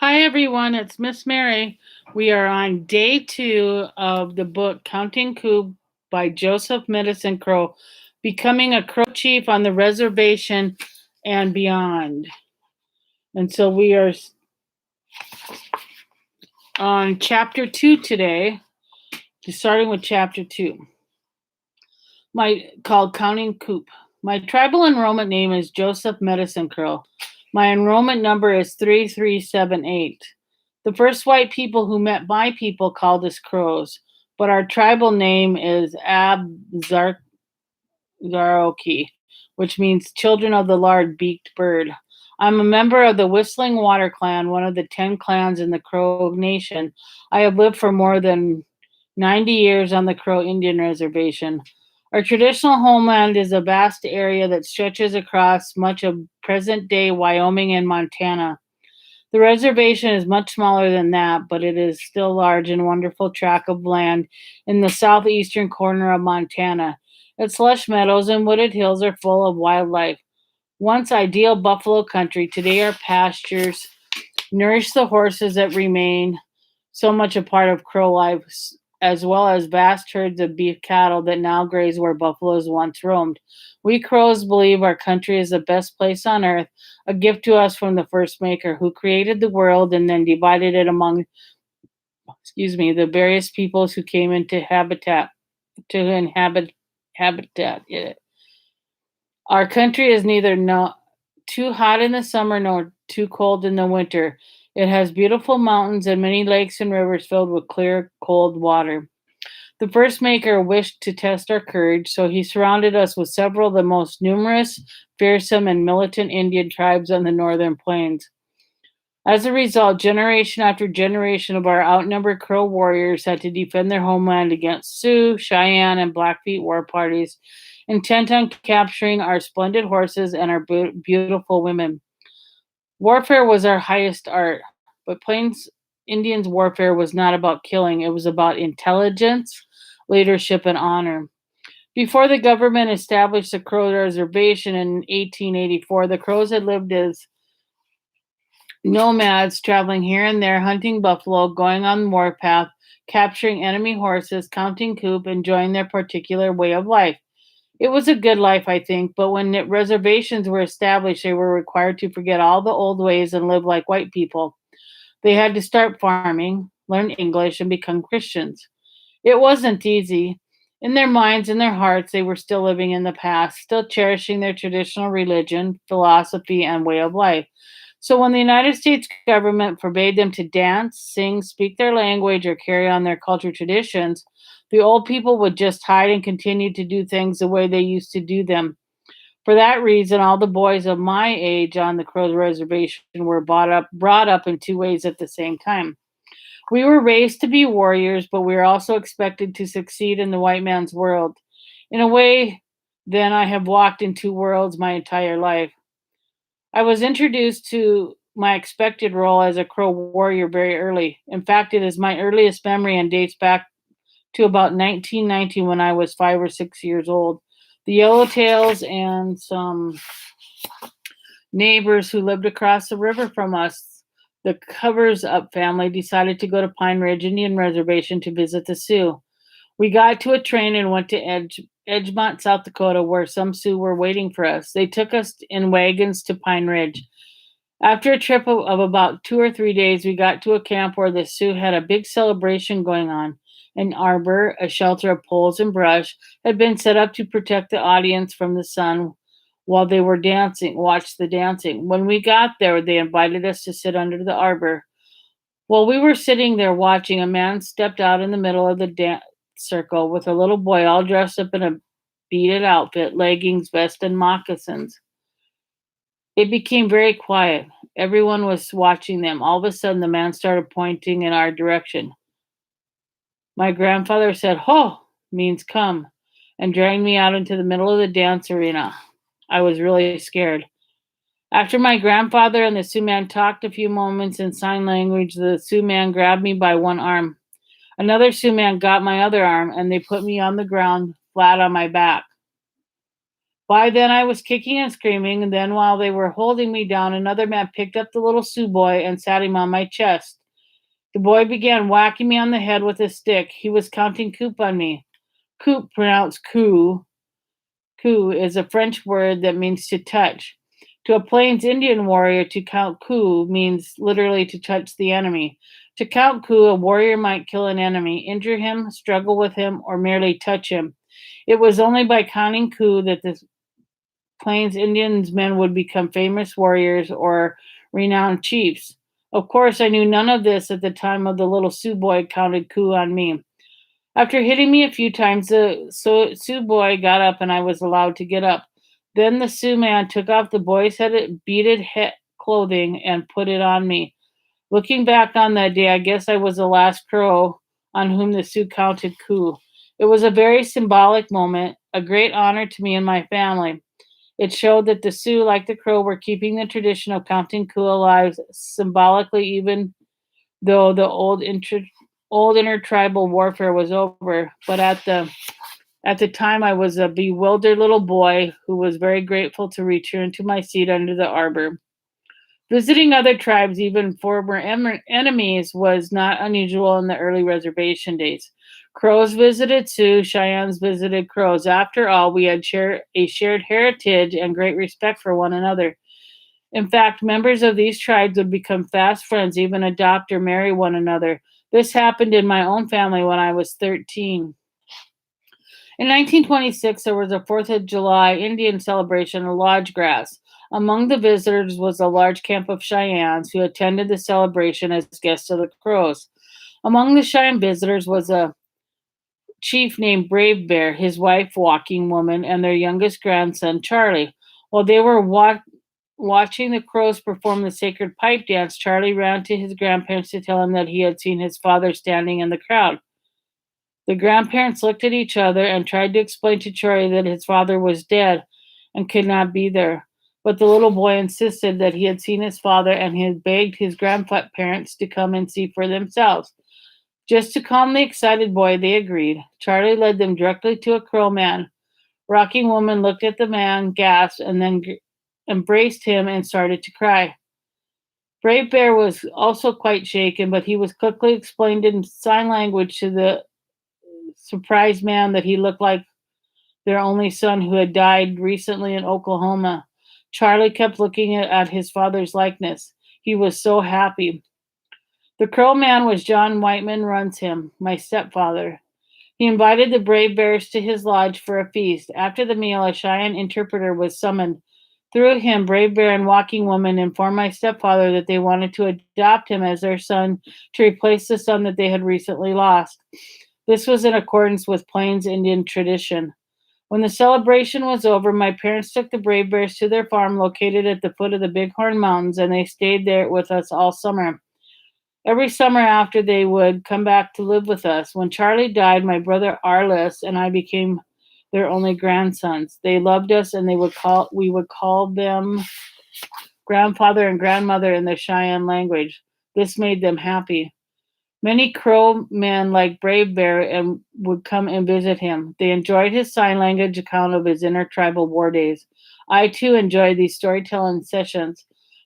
Hi, everyone. It's Miss Mary. We are on day two of the book Counting Coup by Joseph Medicine Crow, Becoming a Crow Chief on the Reservation and Beyond. And so we are on chapter two today, starting with chapter two, called Counting Coup. My tribal enrollment name is Joseph Medicine Crow. My enrollment number is 3378. The first white people who met my people called us crows, but our tribal name is Abzaroki, which means children of the large beaked bird. I'm a member of the Whistling Water Clan, one of the 10 clans in the Crow Nation. I have lived for more than 90 years on the Crow Indian Reservation. Our traditional homeland is a vast area that stretches across much of present day Wyoming and Montana. The reservation is much smaller than that, but it is still large and wonderful tract of land in the southeastern corner of Montana. Its lush meadows and wooded hills are full of wildlife. Once ideal buffalo country, today our pastures nourish the horses that remain so much a part of Crow life, as well as vast herds of beef cattle that now graze where buffaloes once roamed. We Crows believe our country is the best place on earth, a gift to us from the first maker who created the world and then divided it among, the various peoples who came into habitat it. Our country is neither too hot in the summer nor too cold in the winter. It has beautiful mountains and many lakes and rivers filled with clear, cold water. The first maker wished to test our courage, so he surrounded us with several of the most numerous, fearsome, and militant Indian tribes on the northern plains. As a result, generation after generation of our outnumbered Crow warriors had to defend their homeland against Sioux, Cheyenne, and Blackfeet war parties, intent on capturing our splendid horses and our beautiful women. Warfare was our highest art, but Plains Indians' warfare was not about killing, it was about intelligence, leadership, and honor. Before the government established the Crow Reservation in 1884, the Crows had lived as nomads, traveling here and there, hunting buffalo, going on the warpath, capturing enemy horses, counting coup, enjoying their particular way of life. It was a good life, I think, but when reservations were established, they were required to forget all the old ways and live like white people. They had to start farming, learn English, and become Christians. It wasn't easy. In their minds and their hearts, they were still living in the past, still cherishing their traditional religion, philosophy, and way of life. So when the United States government forbade them to dance, sing, speak their language, or carry on their culture traditions, the old people would just hide and continue to do things the way they used to do them. For that reason, all the boys of my age on the Crows Reservation were brought up in two ways at the same time. We were raised to be warriors, but we were also expected to succeed in the white man's world. In a way, then I have walked in two worlds my entire life. I was introduced to my expected role as a Crow warrior very early. In fact, it is my earliest memory and dates back to about 1990 when I was 5 or 6 years old. The Yellowtails and some neighbors who lived across the river from us, the Covers Up family, decided to go to Pine Ridge Indian Reservation to visit the Sioux. We got to a train and went to Edgemont, South Dakota, where some Sioux were waiting for us. They took us in wagons to Pine Ridge. After a trip of about 2 or 3 days, we got to a camp where the Sioux had a big celebration going on. An arbor, a shelter of poles and brush, had been set up to protect the audience from the sun while they were watch the dancing. When we got there, they invited us to sit under the arbor. While we were sitting there watching, a man stepped out in the middle of the dance circle with a little boy all dressed up in a beaded outfit, leggings, vest, and moccasins. It became very quiet. Everyone was watching them. All of a sudden, the man started pointing in our direction. My grandfather said, "Ho," means come, and dragged me out into the middle of the dance arena. I was really scared. After my grandfather and the Sioux man talked a few moments in sign language, the Sioux man grabbed me by one arm. Another Sioux man got my other arm, and they put me on the ground flat on my back. By then I was kicking and screaming, and then while they were holding me down, another man picked up the little Sioux boy and sat him on my chest. The boy began whacking me on the head with a stick. He was counting coup on me. Coup, pronounced coup, coup is a French word that means to touch. To a Plains Indian warrior, to count coup means literally to touch the enemy. To count coup, a warrior might kill an enemy, injure him, struggle with him, or merely touch him. It was only by counting coup that the Plains Indians men would become famous warriors or renowned chiefs. Of course, I knew none of this at the time of the little Sioux boy counted coup on me. After hitting me a few times, the Sioux boy got up and I was allowed to get up. Then the Sioux man took off the boy's beaded head clothing and put it on me. Looking back on that day, I guess I was the last Crow on whom the Sioux counted coup. It was a very symbolic moment, a great honor to me and my family. It showed that the Sioux, like the Crow, were keeping the tradition of counting coup alive symbolically, even though the old intertribal warfare was over. But at the time, I was a bewildered little boy who was very grateful to return to my seat under the arbor. Visiting other tribes, even former enemies, was not unusual in the early reservation days. Crows visited Sioux, Cheyennes visited Crows. After all, we had a shared heritage and great respect for one another. In fact, members of these tribes would become fast friends, even adopt or marry one another. This happened in my own family when I was 13. In 1926, there was a 4th of July Indian celebration in Lodge Grass. Among the visitors was a large camp of Cheyennes who attended the celebration as guests of the Crows. Among the Cheyenne visitors was a chief named Brave Bear, his wife Walking Woman, and their youngest grandson Charlie. While they were watching the Crows perform the sacred pipe dance, Charlie ran to his grandparents to tell him that he had seen his father standing in the crowd. The grandparents looked at each other and tried to explain to Charlie that his father was dead and could not be there. But the little boy insisted that he had seen his father and he had begged his grandparents to come and see for themselves. Just to calm the excited boy, they agreed. Charlie led them directly to a Crow man. Rocking Woman looked at the man, gasped, and then embraced him and started to cry. Brave Bear was also quite shaken, but he was quickly explained in sign language to the surprised man that he looked like their only son who had died recently in Oklahoma. Charlie kept looking at his father's likeness. He was so happy. The Crow man was John Whiteman Runs Him, my stepfather. He invited the Brave Bears to his lodge for a feast. After the meal, a Cheyenne interpreter was summoned. Through him, Brave Bear and Walking Woman informed my stepfather that they wanted to adopt him as their son to replace the son that they had recently lost. This was in accordance with Plains Indian tradition. When the celebration was over, my parents took the Brave Bears to their farm located at the foot of the Bighorn Mountains, and they stayed there with us all summer. Every summer after, they would come back to live with us. When Charlie died, my brother Arliss and I became their only grandsons. They loved us, and we would call them grandfather and grandmother in the Cheyenne language. This made them happy. Many Crow men like Brave Bear and would come and visit him. They enjoyed his sign language account of his intertribal war days. I too enjoyed these storytelling sessions.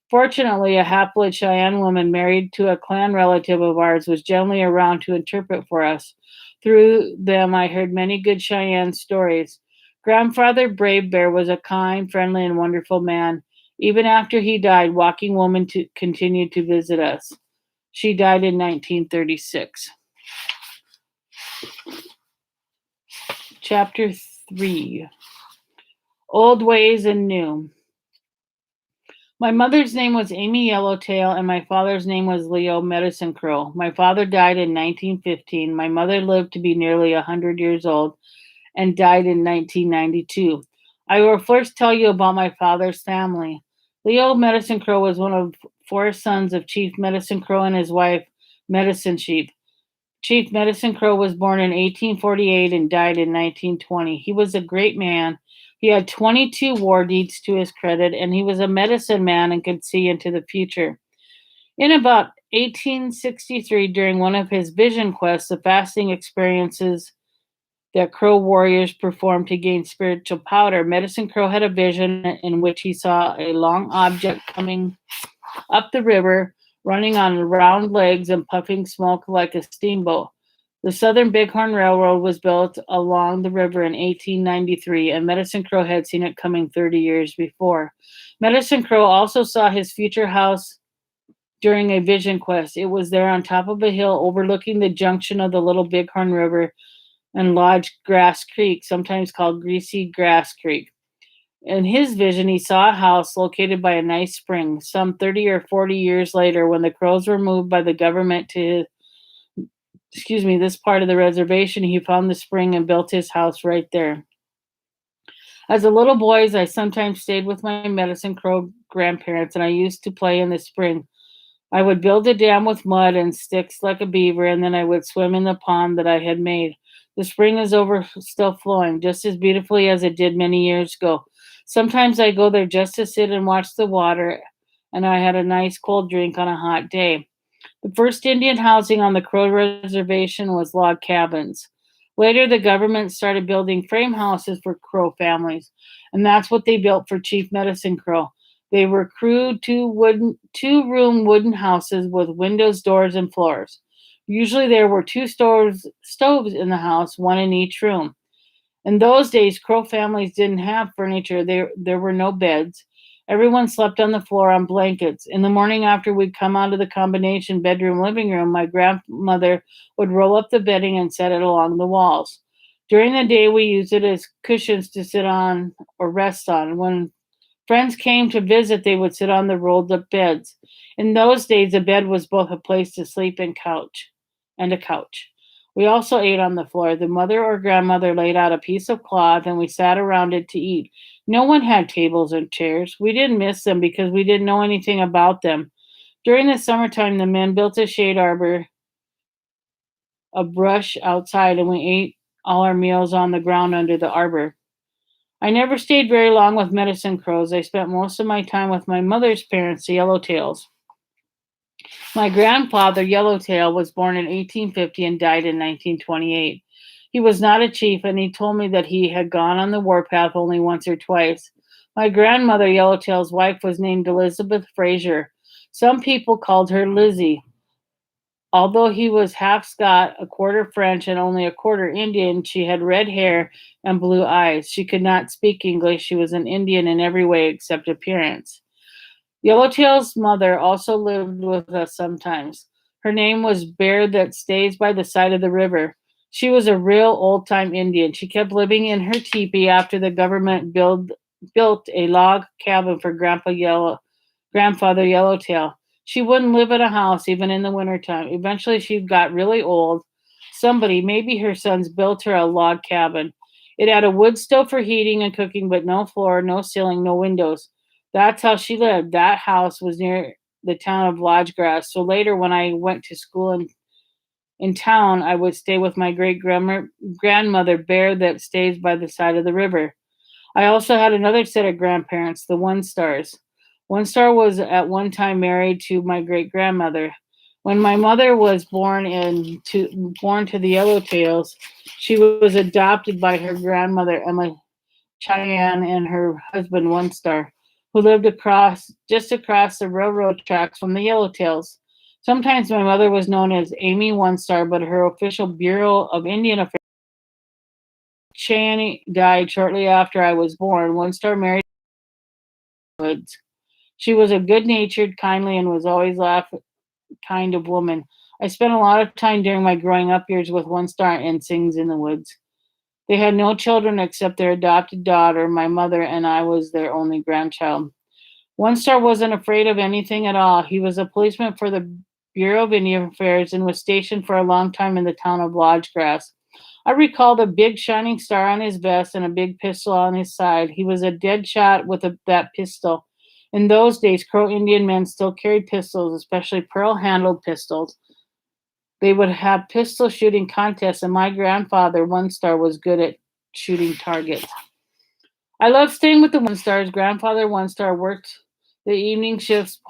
Fortunately, a hapless Cheyenne woman married to a clan relative of ours was generally around to interpret for us. Through them, I heard many good Cheyenne stories. Grandfather Brave Bear was a kind, friendly, and wonderful man. Even after he died, Walking Woman continued to visit us. She died in 1936. Chapter 3 Old Ways and New. My mother's name was Amy Yellowtail, and my father's name was Leo Medicine Crow. My father died in 1915. My mother lived to be nearly 100 years old and died in 1992. I will first tell you about my father's family. Leo Medicine Crow was one of 4 sons of Chief Medicine Crow and his wife, Medicine Sheep. Chief Medicine Crow was born in 1848 and died in 1920. He was a great man. He had 22 war deeds to his credit, and he was a medicine man and could see into the future. In about 1863, during one of his vision quests, the fasting experiences that Crow warriors performed to gain spiritual power. Medicine Crow had a vision in which he saw a long object coming up the river, running on round legs and puffing smoke like a steamboat. The Southern Bighorn Railroad was built along the river in 1893, and Medicine Crow had seen it coming 30 years before. Medicine Crow also saw his future house during a vision quest. It was there on top of a hill overlooking the junction of the Little Bighorn River and Lodge Grass Creek, sometimes called Greasy Grass Creek. In his vision, he saw a house located by a nice spring. Some 30 or 40 years later, when the Crows were moved by the government to, this part of the reservation, he found the spring and built his house right there. As a little boy, I sometimes stayed with my Medicine Crow grandparents, and I used to play in the spring. I would build a dam with mud and sticks like a beaver, and then I would swim in the pond that I had made. The spring is over, still flowing, just as beautifully as it did many years ago. Sometimes I go there just to sit and watch the water, and I had a nice cold drink on a hot day. The first Indian housing on the Crow Reservation was log cabins. Later, the government started building frame houses for Crow families, and that's what they built for Chief Medicine Crow. They were crude two-room wooden houses with windows, doors, and floors. Usually, there were two stoves in the house, one in each room. In those days, Crow families didn't have furniture. There were no beds. Everyone slept on the floor on blankets. In the morning, after we'd come out of the combination bedroom living room, my grandmother would roll up the bedding and set it along the walls. During the day, we used it as cushions to sit on or rest on. When friends came to visit, they would sit on the rolled up beds. In those days, a bed was both a place to sleep and a couch. We also ate on the floor. The mother or grandmother laid out a piece of cloth and we sat around it to eat. No one had tables and chairs. We didn't miss them because we didn't know anything about them. During the summertime, the men built a shade arbor, a brush outside, and we ate all our meals on the ground under the arbor. I never stayed very long with Medicine Crows. I spent most of my time with my mother's parents, the Yellowtails. My grandfather, Yellowtail, was born in 1850 and died in 1928. He was not a chief, and he told me that he had gone on the warpath only once or twice. My grandmother, Yellowtail's wife, was named Elizabeth Fraser. Some people called her Lizzie. Although he was half Scot, a quarter French, and only a quarter Indian, she had red hair and blue eyes. She could not speak English. She was an Indian in every way except appearance. Yellowtail's mother also lived with us sometimes. Her name was Bear That Stays by the Side of the River. She was a real old time Indian. She kept living in her teepee after the government built a log cabin for Grandfather Yellowtail. She wouldn't live in a house even in the wintertime. Eventually, she got really old. Somebody, maybe her sons, built her a log cabin. It had a wood stove for heating and cooking, but no floor, no ceiling, no windows. That's how she lived. That house was near the town of Lodgegrass. So later, when I went to school in town, I would stay with my great grandmother, Bear That Stays by the Side of the River. I also had another set of grandparents, the One Stars. One Star was at one time married to my great grandmother. When my mother was born to the Yellowtails, she was adopted by her grandmother Emma Cheyenne and her husband One Star, who lived just across the railroad tracks from the Yellowtails. Sometimes my mother was known as Amy One Star, but her official Bureau of Indian Affairs. Cheyenne died shortly after I was born. One Star married Woods. She was a good-natured, kindly, and was always laughing kind of woman. I spent a lot of time during my growing up years with One Star and Sings in the Woods. They had no children except their adopted daughter, my mother, and I was their only grandchild. One Star wasn't afraid of anything at all. He was a policeman for the Bureau of Indian Affairs and was stationed for a long time in the town of Lodgegrass. I recalled a big shining star on his vest and a big pistol on his side. He was a dead shot with that pistol. In those days, Crow Indian men still carried pistols, especially pearl-handled pistols. They would have pistol shooting contests, and my grandfather, One Star, was good at shooting targets. I loved staying with the One Stars. Grandfather One Star worked the evening shifts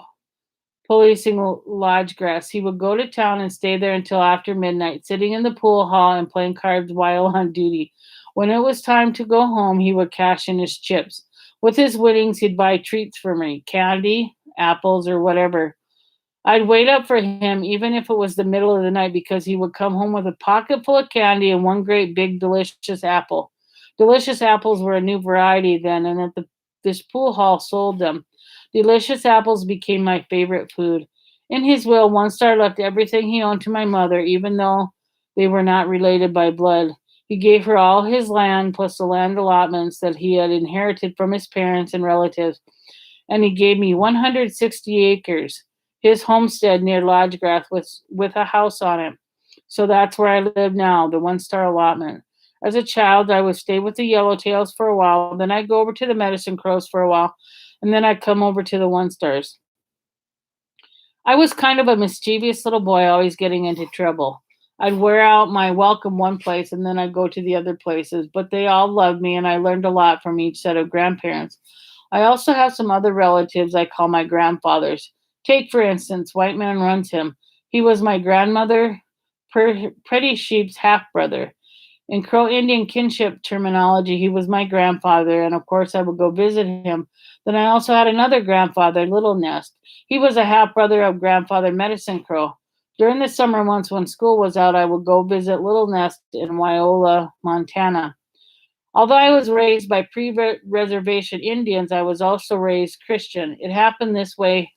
policing lodge grass. He would go to town and stay there until after midnight, sitting in the pool hall and playing cards while on duty. When it was time to go home, he would cash in his chips. With his winnings, he'd buy treats for me, candy, apples, or whatever. I'd wait up for him even if it was the middle of the night because he would come home with a pocket full of candy and one great big delicious apple. Delicious apples were a new variety then, and this pool hall sold them. Delicious apples became my favorite food. In his will, One Star left everything he owned to my mother, even though they were not related by blood. He gave her all his land plus the land allotments that he had inherited from his parents and relatives, and he gave me 160 acres, his homestead near Lodgegrass with a house on it. So that's where I live now, the One Star allotment. As a child, I would stay with the Yellowtails for a while, then I'd go over to the Medicine Crows for a while, and then I'd come over to the One Stars. I was kind of a mischievous little boy, always getting into trouble. I'd wear out my welcome one place and then I'd go to the other places, but they all loved me and I learned a lot from each set of grandparents. I also have some other relatives I call my grandfathers. Take, for instance, White Man Runs Him. He was my grandmother, Pretty Sheep's half brother. In Crow Indian kinship terminology, he was my grandfather, and of course, I would go visit him. Then I also had another grandfather, Little Nest. He was a half brother of Grandfather Medicine Crow. During the summer months when school was out, I would go visit Little Nest in Wyola, Montana. Although I was raised by pre reservation Indians, I was also raised Christian. It happened this way.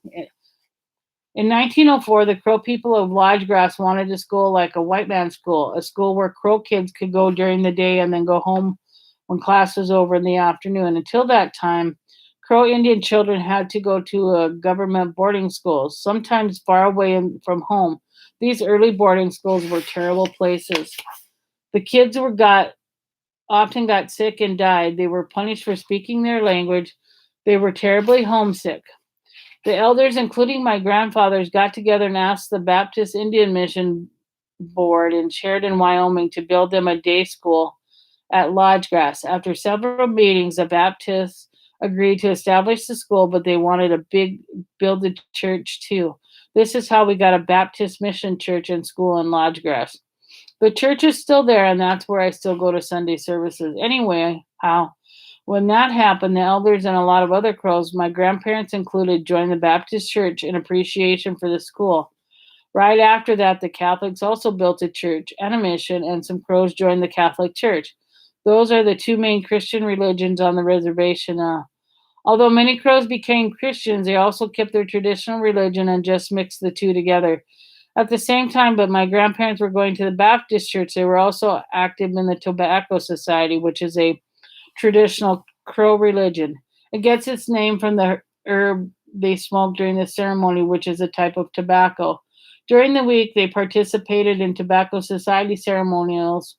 In 1904, the Crow people of Lodgegrass wanted a school like a white man's school, a school where Crow kids could go during the day and then go home when class was over in the afternoon. Until that time, Crow Indian children had to go to a government boarding schools, sometimes far away from home. These early boarding schools were terrible places. The kids often got sick and died. They were punished for speaking their language. They were terribly homesick. The elders, including my grandfathers, got together and asked the Baptist Indian Mission Board in Sheridan, Wyoming, to build them a day school at Lodgegrass. After several meetings, the Baptists agreed to establish the school, but they wanted build a church too. This is how we got a Baptist mission church and school in Lodgegrass. The church is still there, and that's where I still go to Sunday services. Anyway, when that happened, the elders and a lot of other Crows, my grandparents included, joined the Baptist church in appreciation for the school. Right after that, the Catholics also built a church and a mission, and some Crows joined the Catholic Church. Those are the two main Christian religions on the reservation. Although many Crows became Christians, they also kept their traditional religion and just mixed the two together. At the same time, but my grandparents were going to the Baptist church, they were also active in the Tobacco Society, which is a traditional Crow religion. It gets its name from the herb they smoked during the ceremony, which is a type of tobacco. During the week, they participated in Tobacco Society ceremonials,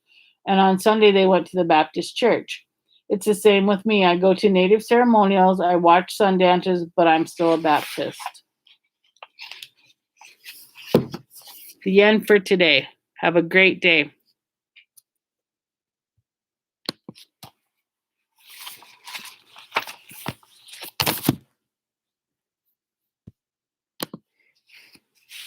and on Sunday, they went to the Baptist church. It's the same with me. I go to Native ceremonials, I watch sun dances, but I'm still a Baptist. The end for today. Have a great day.